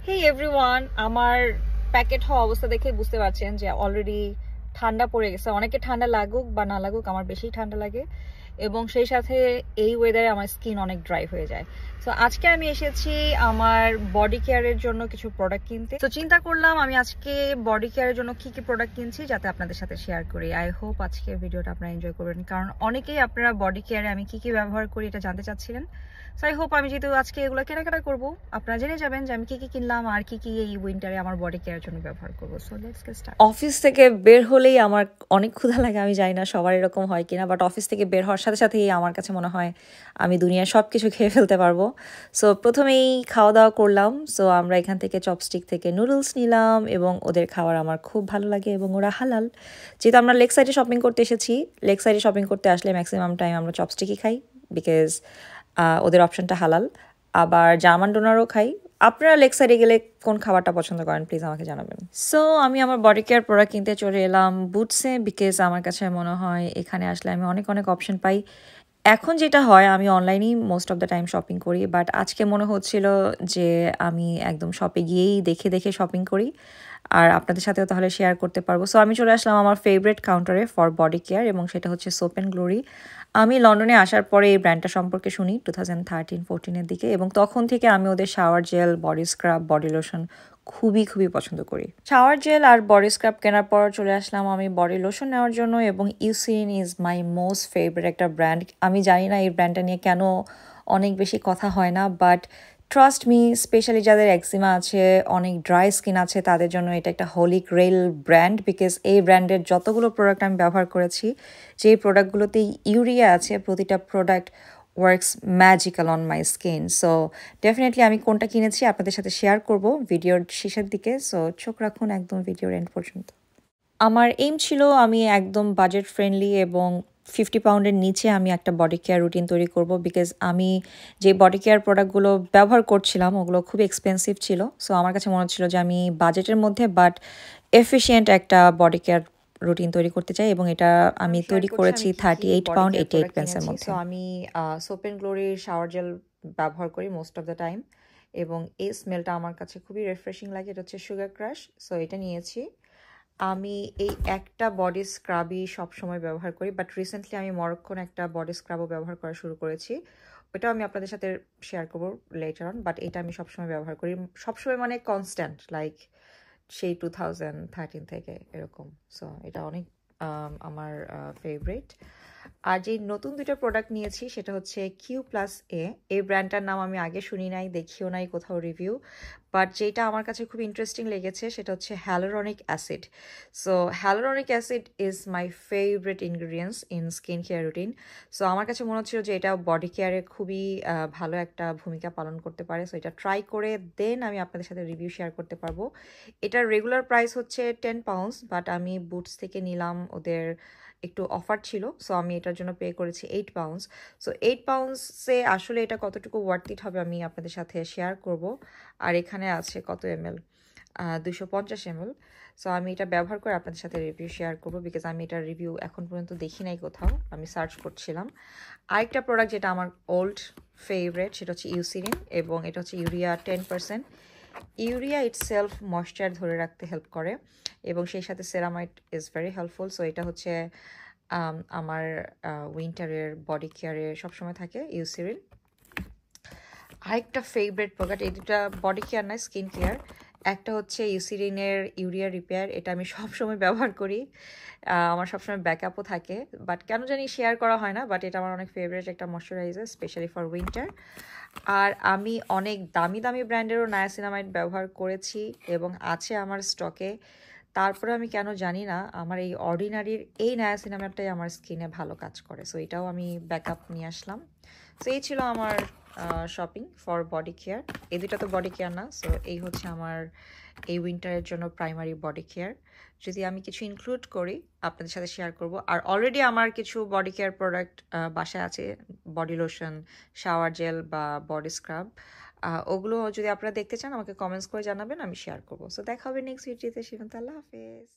হেই everyone, আমার packet হওয়া অবস্থা দেখে বুঝতে পারছেন যে অলরেডি ঠান্ডা পড়ে গেছে। অনেকে ঠান্ডা লাগুক বা না লাগুক, আমার বেশি ঠান্ডা লাগে এবং সেই সাথে এই ওয়েদারে আমার স্কিন অনেক ড্রাই হয়ে যায়। তো আজকে আমি এসেছি আমার বডি কেয়ারের জন্য কিছু প্রোডাক্ট কিনতে। তো চিন্তা করলাম আমি আজকে বডি কেয়ারের জন্য কি কি প্রোডাক্ট কিনছি যাতে আপনাদের সাথে শেয়ার করি। আই হোপ আজকে ভিডিওটা আপনারা এনজয় করবেন, কারণ অনেকেই আপনারা বডি কেয়ারে আমি কি কি ব্যবহার করি এটা জানতে চাচ্ছিলেন। সো আই হোপ আমি যেহেতু আজকে এগুলো কেনাকাটা করবো, আপনারা জেনে যাবেন যে আমি কি কি কিনলাম আর কি কি এই উইন্টারে আমার বডি কেয়ারের জন্য ব্যবহার করবো। So let's get start. Office থেকে বের হলেই আমার অনেক ক্ষুধা লাগে। আমি জানি না সবার এরকম হয় কিনা, বাট অফিস থেকে বের হওয়ার সাথে সাথেই আমার কাছে মনে হয় আমি দুনিয়ার সব কিছু খেয়ে ফেলতে পারবো। সো প্রথমেই খাওয়া দাওয়া করলাম। সো আমরা এখান থেকে চপস্টিক থেকে নুডলস নিলাম এবং ওদের খাবার আমার খুব ভালো লাগে এবং ওরা হালাল। যেহেতু আমরা লেক সাইডে শপিং করতে এসেছি, লেক সাইডে শপিং করতে আসলে ম্যাক্সিমাম টাইম আমরা চপস্টিকই খাই, বিকজ ওদের অপশনটা হালাল। আবার জার্মান ডোনারও খাই। আপনারা লেক সাইডে গেলে কোন খাবারটা পছন্দ করেন প্লিজ আমাকে জানাবেন। সো আমি আমার বডি কেয়ার প্রোডাক্ট কিনতে চলে এলাম বুটসে, বিকজ আমার কাছে মনে হয় এখানে আসলে আমি অনেক অনেক অপশন পাই। এখন যেটা হয় আমি অনলাইনেই most of the time shopping করি, বাট আজকে মনে হচ্ছিল যে আমি একদম শপে গিয়েই দেখে দেখে শপিং করি আর আপনাদের সাথেও তাহলে শেয়ার করতে পারবো। সো আমি চলে আসলাম আমার ফেভারিট কাউন্টারে ফর বডি কেয়ার এবং সেটা হচ্ছে সোপ অ্যান্ড গ্লোরি। আমি লন্ডনে আসার পরে এই ব্র্যান্ডটা সম্পর্কে শুনি 2013-14 দিকে, এবং তখন থেকে আমি ওদের shower gel, body scrub, body lotion খুবই খুবই পছন্দ করি। শাওয়ার জেল আর বডি স্ক্রাব কেনার পর চলে আসলাম আমি বডি লোশন নেওয়ার জন্য, এবং ইউসিরিন ইজ মাই মোস্ট ফেভারিট একটা ব্র্যান্ড। আমি জানি না এই ব্র্যান্ডটা নিয়ে কেন অনেক বেশি কথা হয় না, বাট ট্রাস্ট মি, স্পেশালি যাদের একজিমা আছে, অনেক ড্রাই স্কিন আছে, তাদের জন্য এটা একটা হোলি গ্রেল ব্র্যান্ড। বিকজ এই ব্র্যান্ডের যতগুলো প্রোডাক্ট আমি ব্যবহার করেছি, যে প্রোডাক্টগুলোতে ইউরিয়া আছে, প্রতিটা product works magical on my skin. So definitely আমি কোনটা কিনেছি আপনাদের সাথে শেয়ার করব ভিডিওর শেষের দিকে। সো চোখ রাখুন একদম ভিডিওর এন্ড পর্যন্ত। আমার এইম ছিল আমি একদম বাজেট ফ্রেন্ডলি এবং 50 পাউন্ডের নিচে আমি একটা বডি কেয়ার রুটিন তৈরি করব, বিকজ আমি যে বডি কেয়ার প্রোডাক্টগুলো ব্যবহার করছিলাম ওগুলো খুব এক্সপেন্সিভ ছিল। সো আমার কাছে মনে হচ্ছিল যে আমি বাজেটের মধ্যে বাট এফিশিয়েন্ট একটা বডি কেয়ার রুটিন তৈরি করতে চাই, এবং এটা আমি তৈরি করেছি 38 পাউন্ড 88 পেন্সের মধ্যে। সো আমি সোপ অ্যান্ড গ্লোরির শাওয়ার জেল ব্যবহার করি মোস্ট অফ দ্য টাইম, এবং এই স্মেলটা আমার কাছে খুবই রিফ্রেশিং লাগে। এটা হচ্ছে সুগার ক্রাশ। সো এটা নিয়েছি। আমি এই একটা বডি স্ক্রাবই সবসময় ব্যবহার করি, বাট রিসেন্টলি আমি মরক্কোন একটা বডি স্ক্রাবও ব্যবহার করা শুরু করেছি। ওটাও আমি আপনাদের সাথে শেয়ার করবো লেটার অন, বাট এটা আমি সবসময় ব্যবহার করি, সবসময় মানে কনস্ট্যান্ট, লাইক সেই 2013 থেকে এরকম। সো এটা অনেক আমার ফেভারিট। আর যে নতুন দুটো প্রোডাক্ট নিয়েছি সেটা হচ্ছে Q+A। এই ব্র্যান্ডটার নাম আমি আগে শুনি নাই, দেখিও নাই কোথাও রিভিউ, বাট যেটা আমার কাছে খুব ইন্টারেস্টিং লেগেছে সেটা হচ্ছে hyaluronic acid. So hyaluronic acid is my favourite ingredients in skin care routine. So আমার কাছে মনে হচ্ছিল যে এটা বডি কেয়ারে খুবই ভালো একটা ভূমিকা পালন করতে পারে। সো এটা ট্রাই করে দেন আমি আপনাদের সাথে রিভিউ শেয়ার করতে পারবো। এটার রেগুলার প্রাইস হচ্ছে 10 পাউন্ডস, বাট আমি বুটস থেকে নিলাম, ওদের একটু অফার ছিল, সো আমি এটার জন্য পে করেছি 8 পাউন্ডস। সো 8 পাউন্ডসে আসলে এটা কতটুকু ওয়ার্থ ইট হবে আমি আপনাদের সাথে শেয়ার করব। আর এখানে আছে কত ml, 250 ml। সো আমি এটা ব্যবহার করে আপনাদের সাথে রিভিউ শেয়ার করবো, বিকজ আমি এটার রিভিউ এখন পর্যন্ত দেখি নাই কোথাও, আমি সার্চ করছিলাম। আরেকটা প্রোডাক্ট যেটা আমার ওল্ড ফেভারিট সেটা হচ্ছে ইউসিরিন, এবং এটা হচ্ছে ইউরিয়া 10%। ইউরিয়া ইটসেলফ ময়েশ্চার ধরে রাখতে হেল্প করে, এবং সেই সাথে ceramide is very helpful. So এটা হচ্ছে আমার উইন্টারের বডি কেয়ারে সবসময় থাকে ইউসিরিন। আরেকটা ফেভারিট প্রোডাক্ট, এই দুটা বডি কেয়ার নয়, স্কিন কেয়ার। একটা হচ্ছে ইউসিরিনের ইউরিয়া রিপেয়ার, এটা আমি সবসময় ব্যবহার করি, আমার সবসময় ব্যাকআপও থাকে, বাট কেন জানি শেয়ার করা হয় না। বাট এটা আমার অনেক ফেভারিট একটা ময়শ্চারাইজার, স্পেশালি ফর উইন্টার। আর আমি অনেক দামি দামি ব্র্যান্ডেরও নায়াসিনামাইড ব্যবহার করেছি এবং আছে আমার স্টকে। তারপরে আমি কেন জানি না আমার এই অর্ডিনারির এই নায়াসিনামাইডটাই আমার স্কিনে ভালো কাজ করে। সো এটাও আমি ব্যাকআপ নিয়ে আসলাম। সো এই ছিল আমার শপিং ফর বডি কেয়ার। এই দুটা তো বডি কেয়ার না। সো এই হচ্ছে আমার এই উইন্টারের জন্য প্রাইমারি বডি কেয়ার। যদি আমি কিছু ইনক্লুড করি আপনাদের সাথে শেয়ার করব। আর অলরেডি আমার কিছু বডি কেয়ার প্রোডাক্ট বাসায় আছে, বডি লোশন, শাওয়ার জেল বা বডি স্ক্রাব। ওগুলো যদি আপনারা দেখতে চান আমাকে কমেন্টস করে জানাবেন, আমি শেয়ার করবো। সো দেখা হবে নেক্সট ভিডিওতে। আল্লাহ হাফেজ।